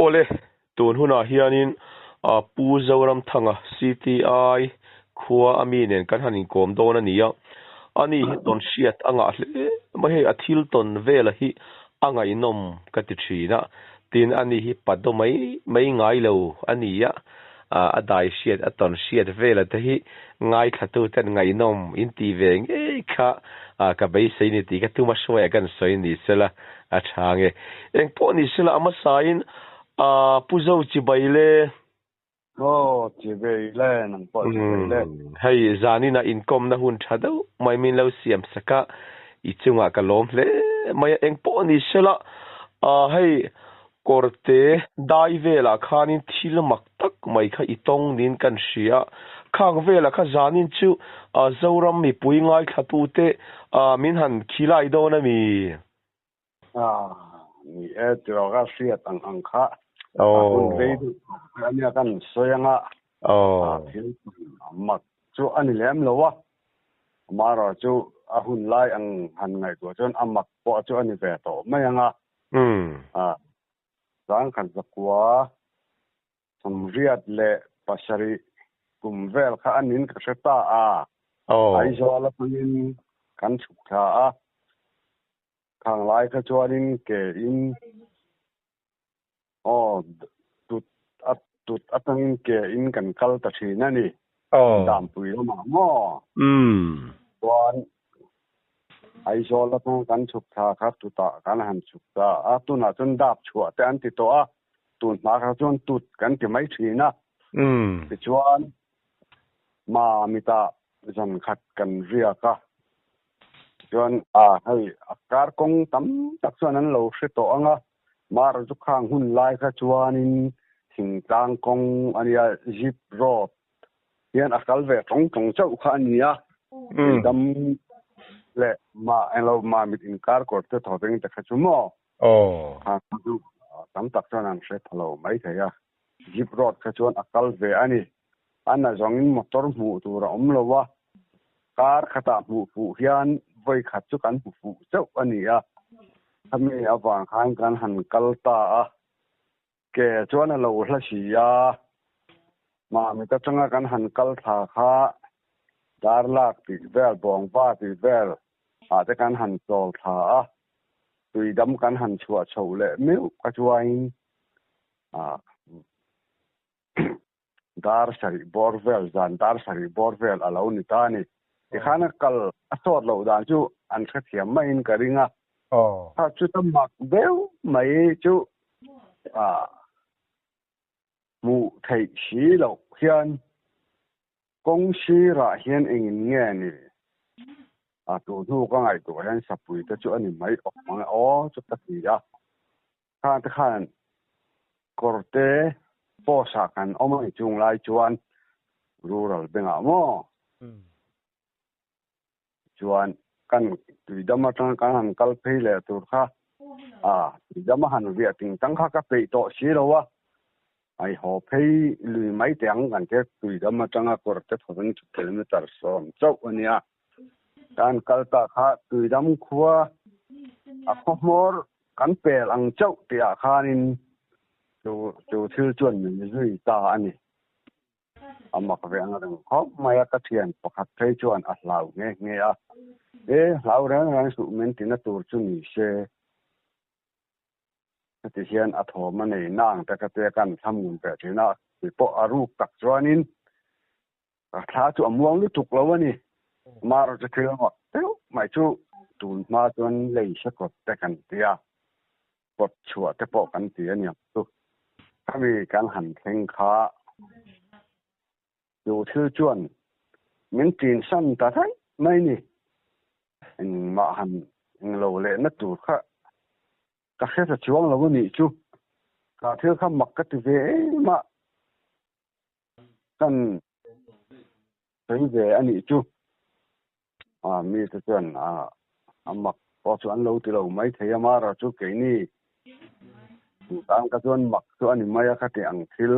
ole tun huna hianin pu zoram thanga CTI khuwa ami nen kan hanin kom don ania ani hi ton siat anga hle ma he athil ton vela hi anga inom kati thina tin ani hi pado mai ngai lo ania adai siat aton siat vela te hi ngai thatu ten ngai nom inti veng e kha ka bai sei ni ti ka tu ma shwe kan soi ni sela a thange eng po ni sela ama sain puzo chi baile chi baile nang po chi baile hei zani na income na hun thado mai min lo siam saka I chunga ka lom hle mai eng po ni sela hei korte dai vela khanin thil mak tak mai kha itong nin kan sia khang vela kha zanin chu zoram mi pui ngai thatu te min han khilai do na mi ni droga sia tang angkha kun vei du ania kan soyanga thil mak chu ani lem lowa maro chu ahun lai ang han ngai ko chon amak po chu ani ve to mayanga sang kan zakwa samriat le pasari kumvel kha anin ka seta ai zola punin kan chukha khang lai kha chuanin ke in tut atangin ke in kan kal ta thina ni dam pui ma mo wan ai zola pu kan chukha kha tuta kan han chukta tuna chun dap chua te an ti to tun ma kha chun tut kan ti mai thina ti chuan ma mita zan khat kan ria ka chuan hai akar kong tam tak chuan an lo hre to anga mar chu khang hun lai kha chuanin thing tang kong ania zip road hian akal ve tong chau kha ania dam le ma elo ma mit in kar kor te thoteng ta kha chu mo chu tam tak chuan an hre thalo mai thaya zip road kha chuan akal ve ani ana zongin motor mu tur om lowa kar khata pu hian voi khat chu kan pu chau ania ami awang khan kan han kalta ke chuan lo hla sia ma mi ta changa kan han kal tha kha dar lak ti vel bong pa ti vel te kan han chol tha tui dam kan han chua chho le meu ka chuain dar sari borvel zan dar sari borvel alo ni ta ni ti khana kal asot lo dan chu an kha thiam mai in karinga chu tamak beu mai chu mu thei si lo hian kong si ra hian engin nge ni tu nu ka ngai tu hian sapui ta chu ani mai chu ta ti khan korte posa kan omai chung lai chuan rural benga mo chuan kan tui dama tang kan han kal phei le tur kha tui dama han via ting tang kha ka pei to si lowa ai ho phei lui mai tiang kan ke tui dama tanga korte thodan kilometer som chau ania kan kalta kha tui dam khuwa khomor kan pel ang chau tia khanin chu thil chuan ni zui ta ani amak ve ang dang khop maya ka thian pakhat thei chuan a hlau nge hlau rang su men tin tur chu ni se ti hian a thoma nei nang ta ka te kan thamun pe thina po aru tak chuanin a tha chu amuang lu tuk lo ani mar chu thil ma mai chu tun ma chuan lei se ko te kan tia pot chua te po kan ti ani tu kami kan han theng kha dù thư chuan min tin san ta thai mai ni ma han lo le na tu kha ka khe sa chuang lo ni chu ka thil kha mak ka ti ve ma kan thấy về ani chu mi ta chuan mak po chu an lo ti lo mai thei ma ra chu ke ni tang ka chuan mak chu ani mai kha ti ang thil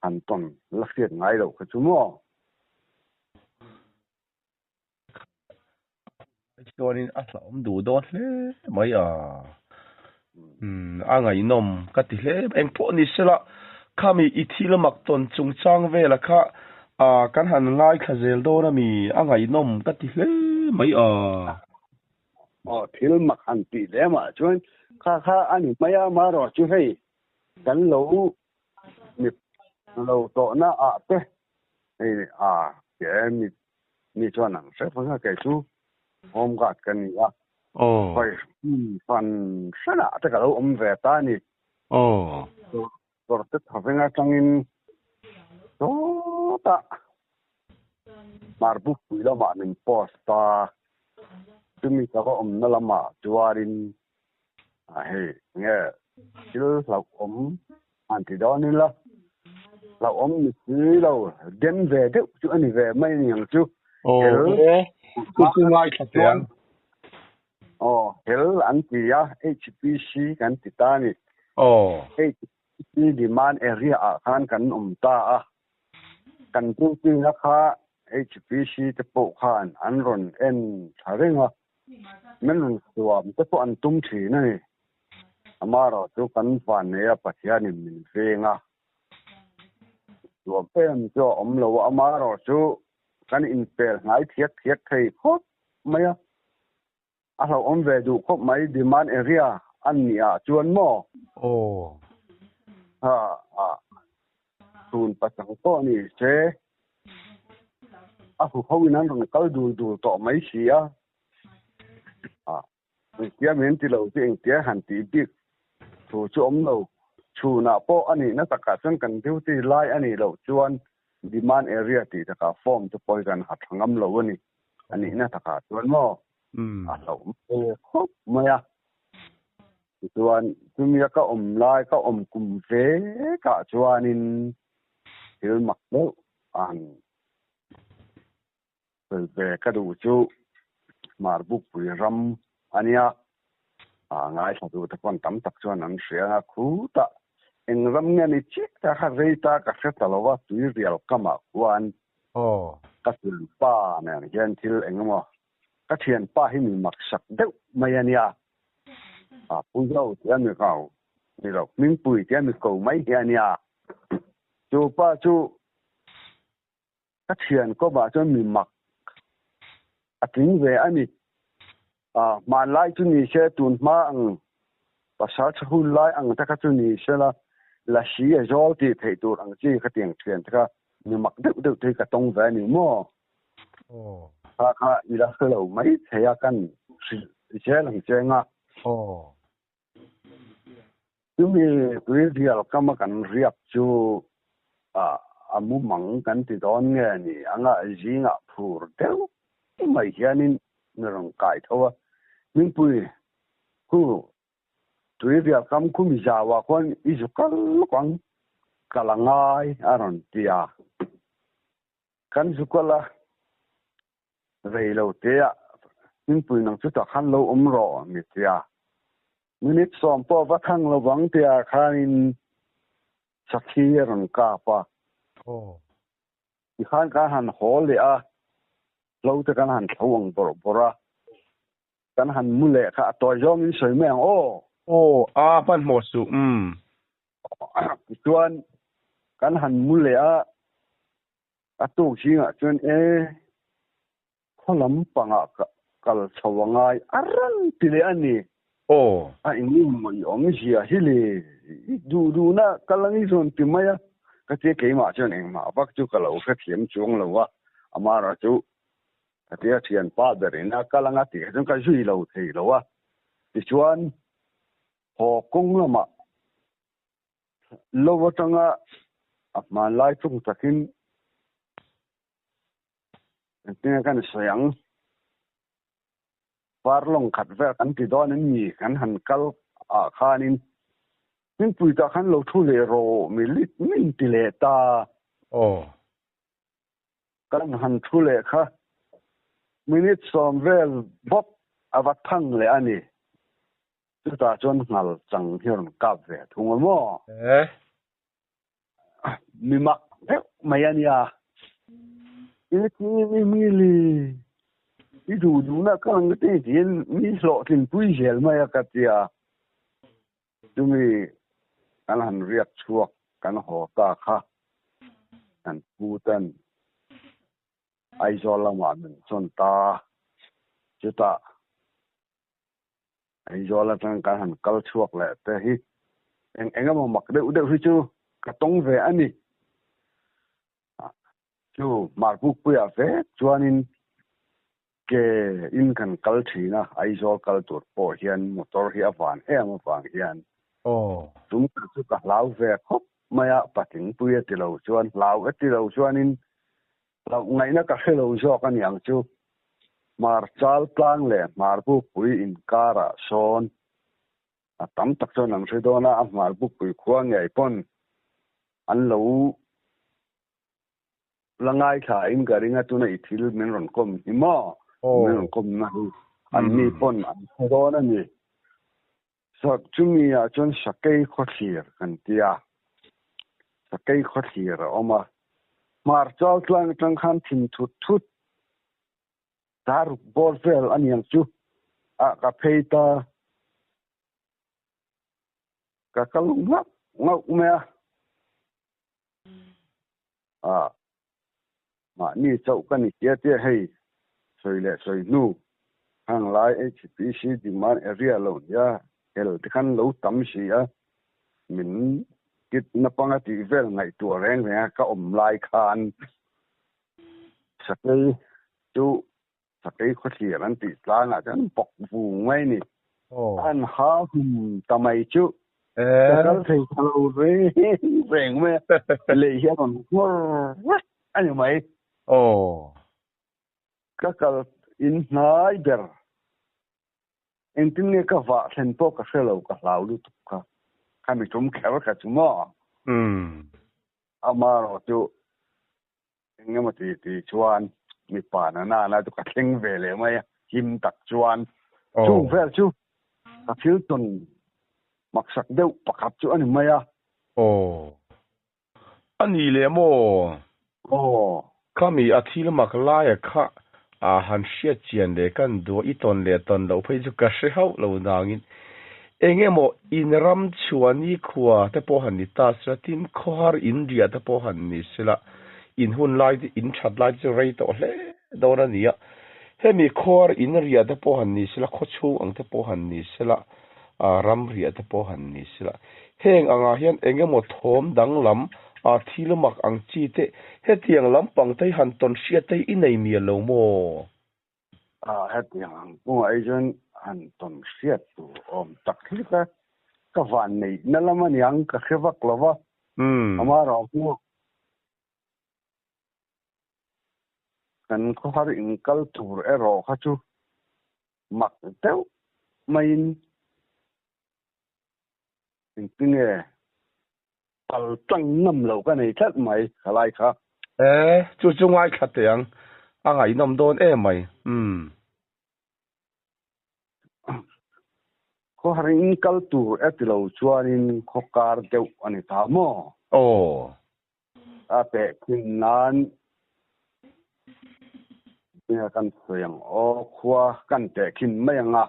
an ton la fiat ngai lo kha chu mo chuanin a hlawm du dawn hle mai angai nom katile eng po ni sela kami ithil mak ton chung chang ve la kha kan han ngai khazel do na mi angai nom katile mai thil mak han ti le ma chuan kha ani maya ma ro chu hei kan lo mi lo to na te hei ke mi chuan ang se phang ke chu hom gat kan ni phải phần rất là tất cả ông về ta nè rồi tất cả với ngay trong in đó ta mà bút quý là mà mình post ta chúng mình có ông nó làm mà chuarin hey nghe chứ là ông anh thì đó nên là ông mình cứ đâu đến về đấy chứ anh về mấy nhiều chứ cứ ngay thật tiền hel an tia HPC kan titani HPC demand area khan kan ta kan tu na kha HPC te po khan an ron en tharenga men ron suam te po an tum thi na ni amaro tu kan fan ne pathian min venga suam pen cho lo amaro chu kan in pel ngai thiet thei khop maya alo om về du khop mai demand area an nia chuan mo tun pasang to ni che hu ho nan rong kal du to mai sia kia men ti lo ting tia han ti bik chu chu om lo chu na po ani na taka chen kan diu ti lai ani lo chuan demand area ti taka form to poi kan hat ngam lo ani ani na taka chuan mo alo khop maya chuan tumia ka lai ka kum ve ka chuanin thil mak lo an ve ka du chu mar buk pui ram ania ngai sa du ta kon tam tak chuan an hrianga khu ta eng ram nge ni chik ta kha reita ka hre talowa tui rial kama wan ka sul pa na hian thil engemaw ka thian pa hi mi mak sak deuh mai ania pui zo tian mi kau ni lo ming pui tian mi ko mai hiania chu pa chu ka thian ko ba chu mi mak ating ve ani ma lai chu ni se tun ma ang pasal chu lai ang ta ka chu ni se la shi a zol ti thei tur ang chi ka tiang thian ta mi mak deuh thei ka tong ve ni mo kha ila khelo mai theya kan che lang chenga tumi tui rial kama kan riap chu amu mang kan ti don nge ni anga jinga phur deuh mai hianin nrong kai thowa min pui ku tui rial kam khu mi jawa kon izukal kwang kalangai aron tia kan zukala reilo tia min pui nang chu ta khan lo ro mi tia minit som po va thang lo wang tia khanin sakhi ron ka pa i khan ka han hol le lo te kan han thawang bora kan han mule kha to yom in soi meng pan mo su chuan kan han mule tu singa chuan kholam panga kal chawangai aran tile ani ini moi ong sia hili du na kalangi zon timaya ka che ke ma chuan eng ma bak chu kalo ka thiam chung lo wa amara chu atia thian pa berina kalanga ti chung ka zui lo thei lo wa ti chuan ho kong lama lo wa tanga apman lai chung takin tia kan sayang parlong khat ver kan ti don ni kan han kal khanin min pui ta khan lo thu le ro mi lit min ti le ta kan han thu le kha minute som vel bop avat thang le ani tu ta chon ngal chang hiron kap ve thung mo mi mak mai ania mi li i du na ka ng te tin mi lo tin pui gel mai ka tia tumi kan han riat chuak kan ho ta kha an putan ai zola ma min chon ta chuta ai zola tang kan han kal chuak le te hi engama mak de hi chu ka tong ve ani chu mar bu pu ya ve chuanin ke in kan kal thina ai zol kal tur po hian motor hi avan em awang hian tum chu ka lau ve khop maya pating puya tilo chuan lau atilo chuanin lau ngai na ka helo zo kan yang chu mar chal tlang le mar bu pui in kara son a tam tak chon ang thidona a mar bu pui khuang ngai pon an lo langai tha in garinga tuna ithil men ron kom hima men ron kom na hi an ni pon an thidona ni so chumi a chon sakai khothir kan tia sakai khothir oma mar chal tlang tang khan thin thut dar bolvel an yang chu a ka pheita ka kalung ngau me mà ni chau kan ni te hei soi le soi nu hang lai HPC demand area lo ya el kan lo tam si a min kit na panga ti vel ngai tu reng ne ka lai khan sakai chu sakai khothi ran ti tla na chan pok vu ngai ni an ha tamai chu kal thei thalo re reng me le hian on anh mày các cái in nói ber in tin nghe các vợ thành phố các xe lầu các lão được cả hai mình chúng kéo cả chúng mò ama rồi chú nghe mà thì chuan mi pa na tụ các thing vềเลยmày him tắc chuan chú về chú các thiếu tuần mặc sắc đều bạc hấp chú anh mày anh đi lên mò kami athil mak lai kha a han sia chian de kan do I ton le ton lo phei chu ka se hau lo dangin engemo inram chuani khuwa te po han ni ta stratin khor india te po han ni sila in hun lai in chat lai chu rei to hle do na nia hemi khor in ria te po han ni sila khochu ang te po han ni sila ram ria te po han ni sila heng anga hian engemo thom dang lam a thilumak ang chi te hetiang lampang tai han ton sia tai inei mi lo mo hetiang mo ai jon han ton sia tu om tak thika ka van nei na lama niang ka khewak lova ama ro mo kan ko har in kal tur ero kha chu mak teu main in pinge al tang nam lo ka nei that mai khalai kha chu chu ngai kha tiang angai nom don mai ko har in kal tur etilo chuanin khokar deu ani ta mo a pe kin nan ya kan soyang khwa kan te kin mai nga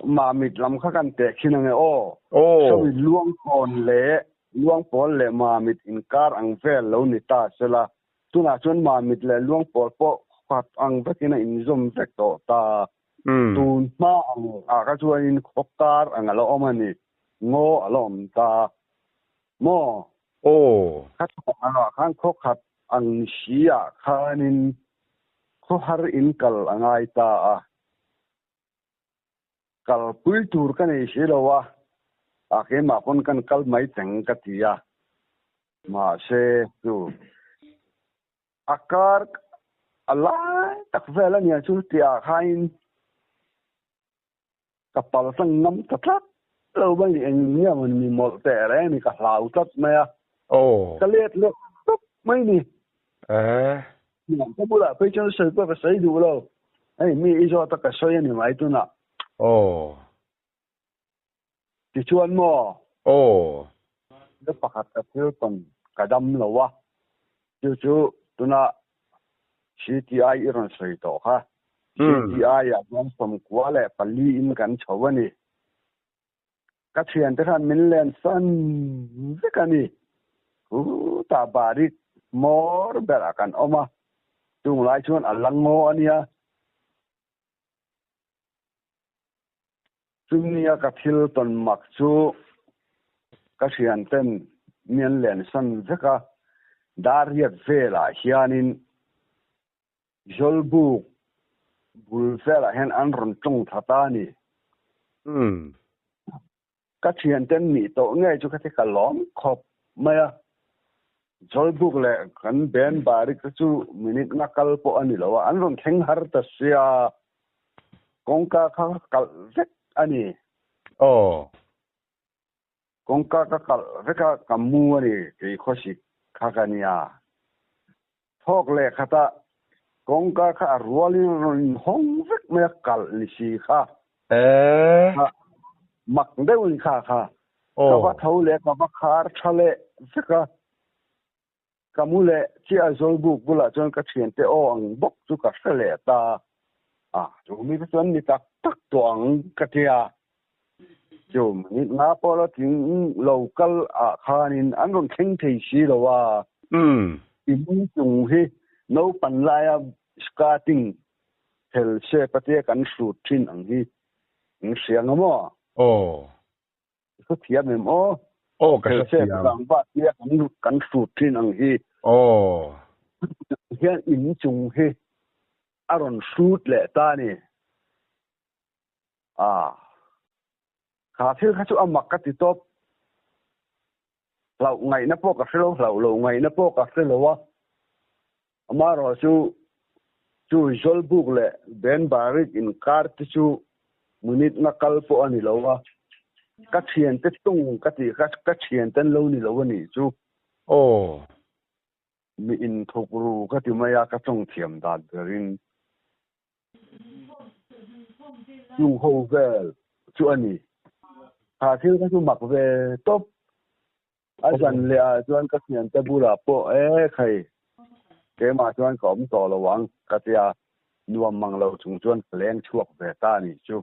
mà mít làm khác ăn tệ khi nào nghe so với luang pol lệ mà mít in car ang ve lâu nít ta sẽ là tu na chuan mà mít lệ luang pol po phát ang ve kina in zoom vek to ta tu ma ang ka chuan in khop car ang alo omani ngo alom ta mo khát ano khang khok khat ang sia khanin kho har in kal angai ta kal pui tur kan ei silowa a ke ma pon kan kal mai teng ka tia ma se tu akar ala tak vela nia chu tia khain kapal sang nam tatlat lo ba ni en nia mon mi mol te re ni ka lau tat me a ka let le mai ni ko bula pe chen se pa sai du lo ai mi iso ta ka so ni mai tu na ti chuan mo nó pakhat a thil ton kadam lo wa chu tuna CTI iron sei to kha CTI อ่ะมันสมควรแหละปลีอินกันชาวนี่ก็เชียนแต่ขันมินเลนสันสักนี่ตาบาริกมอร์เบรากันออกมาจุงไล่ชวนอัลลังโมอันเนี้ยจุงเนี่ยก็ทิลตันมักจูก็เชียนเต็มมินเลนสันสักดาริกเวลาเฮียนินจอลบุกบุลเวลาเห็นอันรุนจงทัตานี่ก็เชียนเต็มนี่โตง่ายจุกที่กล้อมขอบไม่อะจอลบุกเลยกันเบนบาริกจูมินินักกัลปอันนี้แล้วอันรุนแข่งฮาร์ตัสเซียกงกาข้ากัลเซ็กอันนี้กงกากัลเซ็กกัมมูอันนี้ที่ข้อสิข้ากันเนี่ยทอกเลยข้าตากงกาข้ารัวลินห้องเซ็กไม่กัลลิซีข้ามักได้วันข้าก็ว่าเท่าเล็กก็ว่าคาร์ชาเล่สักก็มูเล่ที่ไอ้จอลบุกบุลาจนก็เชียนเตออังบกจุกเสลตาจูมีส่วนนี้ตักตัวอังกติยาจูมีน้าพอเราถึงโลกัลข้านินอันนั้นแข่งที่สิแล้วว่าอินจุงฮีโนปันลายสกาติ้งเฮลเชปเตกันสูตรทิ้งอังฮีเสียงมั้งก็เทียบเนี่ยก็เชื่อฟังว่าเทียบกันสูตรที่นั่งฮีเฮียอินจุงฮีอารมณ์สูตรแหละตานี่ข้าเชื่อข้าจะเอามักกะติดตัวเราไงนะพวกกับเสือเราไงนะพวกกับเสือวะมารอจูจอลบุกเลยเบนบาริกอินคาร์ติจูมุนิดนักกัลปอันนี้แล้ววะก็เชียนเต็มตุ้งก็ตีก็เชียนเต็มโลนี่แล้ววันนี้จูมีอินทุกรูก็ตีมายากระจงเทียมดาดเดรินจูโฮเวลจูอันนี้หาที่ก็จูมักเวตบอาจารย์เลียจวนก็เชียนเตบุระโปใครเกมาจวนก็มต่อระวังก็ตีนวมมังเราจงจวนแรงช่วงเวตานี่จู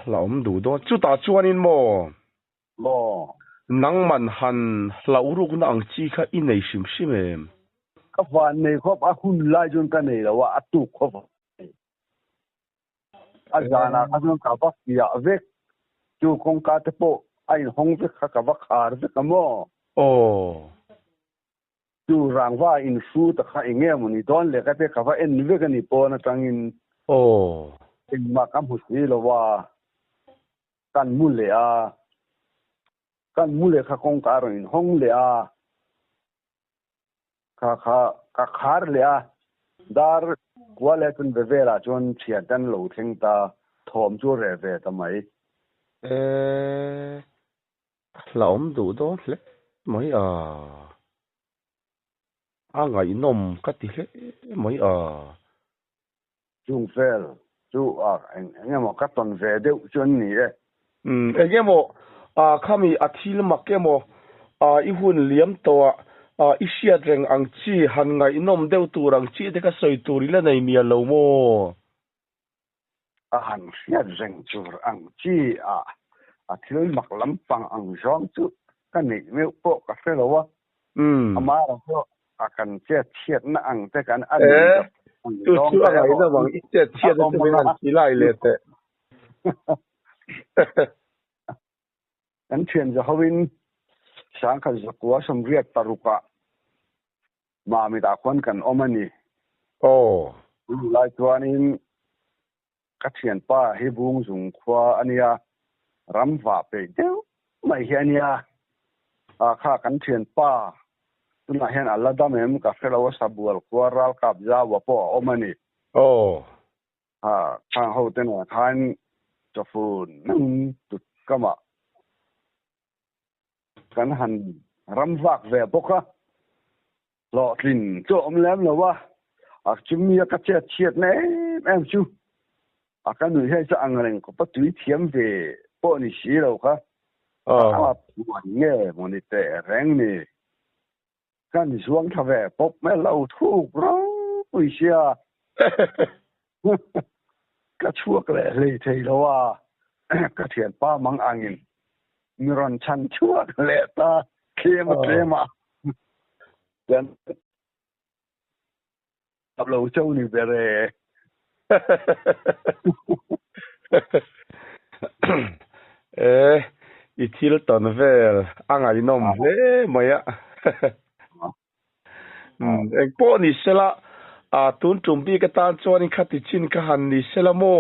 เราดูด้วยจุดตาจวนอินโมนังมันหันเรารู้กันอังจีค่ะอินในชิมชิมก็ฟันในครอบหุ่นไล่จนกันนี่แล้วว่าตุกครบอาจารย์นะเขาต้องกับว่าเสียเวกจูคงการจะโปไอ้ห้องเวกเขากับว่าขาดเวกกันมั้งจูร่างว่าอินฟูตะข้าเองมันนี่ตอนเล็กก็จะกับว่าเอ็นเวกกันนี่ปอนะจังอินอินมากำหุ่นสีแล้วว่ากันมุเลียข้าคงการอินห้องเลียข้าขาร์เลียดาร์กว่าเล็กเป็นเวลาจนเชียดันหลูเทงตาทอมจูเรเวทำไมเราดูด้วยเลยไม่ไงนมก็ติเลยไม่จุงเฟลจูเนี่ยมันก็ตอนเวเดียวจนนี่เลยเนี่ยมันข้ามีอาทิตย์มักเนี่ยมันอีหุ่นเลี้ยมตัวอีเชียเรงอังจีหันไงนมเดียวตัวอังจีเด็กก็สวยตัวนี่แหละในเมียเราโม่หันเชียเรงจูอังจีอาทิตย์มักลำปังอังจอมจูกันนี่ไม่พวกกับเฟลวะมาเราก็akan chat na ang te kan an tu ai na wang i chat na te an ti lai le te an chen ja hawin sang kha ja kwa som riat taruka ma mi da kwan kan omani lai tuanin ka thian pa hi bung jung khwa ania ram wa pe deu mai hiania kha kan thian pa tuna hian alla damem ka felawa sabual kwaral kap ja wa po omani khang ho ten wa khan chofun nang tut kama kan han ramwak ve boka lo tin cho omlem lo wa chimmi ka chiat ne em chu kan nu he cha angreng ko pa tui thiam ve po ni si lo kha nge monite reng niกันช่วงทวีปปุ๊บแม่เราถูกเรา ui xia cái chuộc lệ lì thầy đó à cái thiền ba mang angin miron chan chuộc lệ ta kia mà dan tập lâu châu ni bere itil ton vel anga inom le maya eng po ni sela a tun tumpi ka tan chuan in khati chin ka han ni sela mo